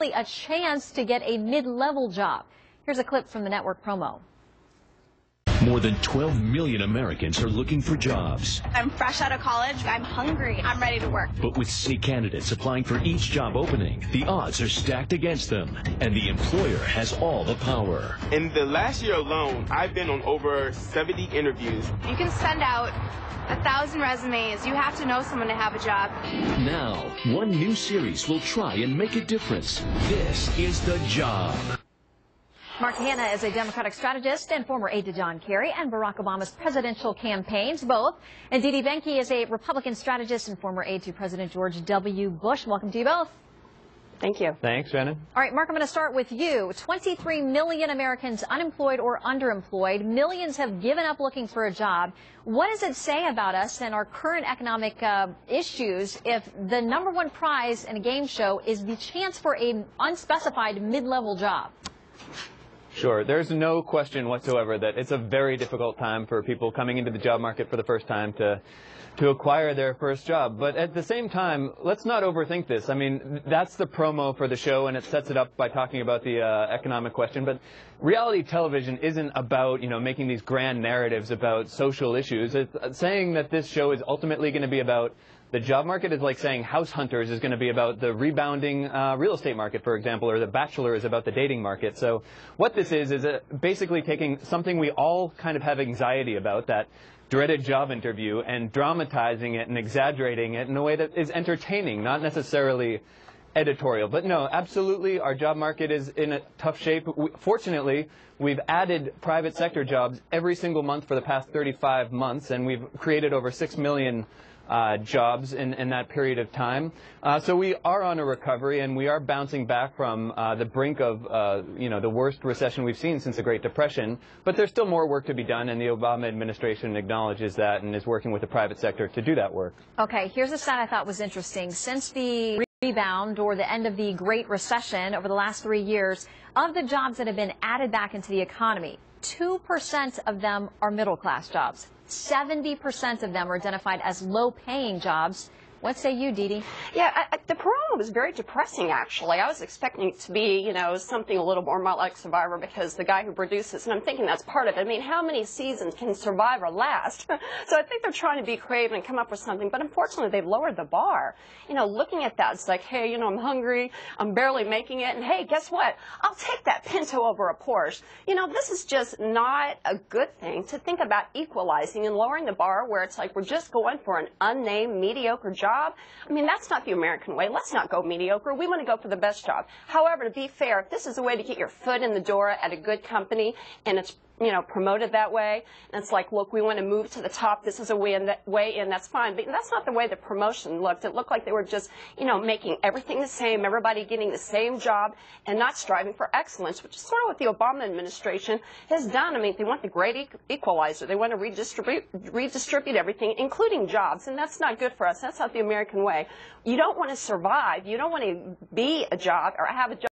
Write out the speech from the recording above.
a chance to get a mid-level job. Here's a clip from the network promo. More than 12 million Americans are looking for jobs. I'm fresh out of college. I'm hungry. I'm ready to work. But with city candidates applying for each job opening, the odds are stacked against them, and the employer has all the power. In the last year alone, I've been on over 70 interviews. You can send out 1,000 resumes. You have to know someone to have a job. Now, one new series will try and make a difference. This is The Job. Mark Hanna is a Democratic strategist and former aide to John Kerry and Barack Obama's presidential campaigns, both. And Benkie is a Republican strategist and former aide to President George W. Bush. Welcome to you both. Thank you. Thanks, Shannon. All right, Mark, I'm going to start with you. 23 million Americans unemployed or underemployed. Millions have given up looking for a job. What does it say about us and our current economic issues if the #1 prize in a game show is the chance for an unspecified mid-level job? Sure. There's no question whatsoever that it's a very difficult time for people coming into the job market for the first time to acquire their first job. But at the same time, let's not overthink this. I mean, that's the promo for the show, and it sets it up by talking about the economic question. But reality television isn't about, making these grand narratives about social issues. It's saying that this show is ultimately going to be about the job market is like saying House Hunters is going to be about the rebounding real estate market, for example, or The Bachelor is about the dating market. So what this is basically taking something we all kind of have anxiety about, that dreaded job interview, and dramatizing it and exaggerating it in a way that is entertaining, not necessarily editorial. But no, absolutely, our job market is in a tough shape. Fortunately, we've added private sector jobs every single month for the past 35 months, and we've created over 6 million jobs in that period of time. So we are on a recovery, and we are bouncing back from the brink of, the worst recession we've seen since the Great Depression. But there's still more work to be done, and the Obama administration acknowledges that and is working with the private sector to do that work. Okay, here's a stat I thought was interesting. Since the rebound or the end of the Great Recession over the last 3 years, of the jobs that have been added back into the economy, 2% of them are middle-class jobs. 70% of them are identified as low-paying jobs. What say you, Dee Dee? Yeah, the promo was very depressing, actually. I was expecting it to be, something a little more like Survivor, because the guy who produces, and I'm thinking that's part of it. I mean, how many seasons can Survivor last? So I think they're trying to be creative and come up with something, but unfortunately they've lowered the bar. Looking at that, it's like, hey, I'm hungry, I'm barely making it, and hey, guess what? I'll take that Pinto over a Porsche. This is just not a good thing to think about equalizing and lowering the bar where it's like we're just going for an unnamed, mediocre job. I mean, that's not the American way. Let's not go mediocre. We want to go for the best job. However, to be fair, if this is a way to get your foot in the door at a good company and it's promoted that way, and it's like, look, we want to move to the top, this is a way in, that's fine. But that's not the way the promotion looked. It looked like they were just, making everything the same, everybody getting the same job, and not striving for excellence, which is sort of what the Obama administration has done. I mean, they want the great equalizer. They want to redistribute everything, including jobs, and that's not good for us. That's not the American way. You don't want to survive. You don't want to be a job or have a job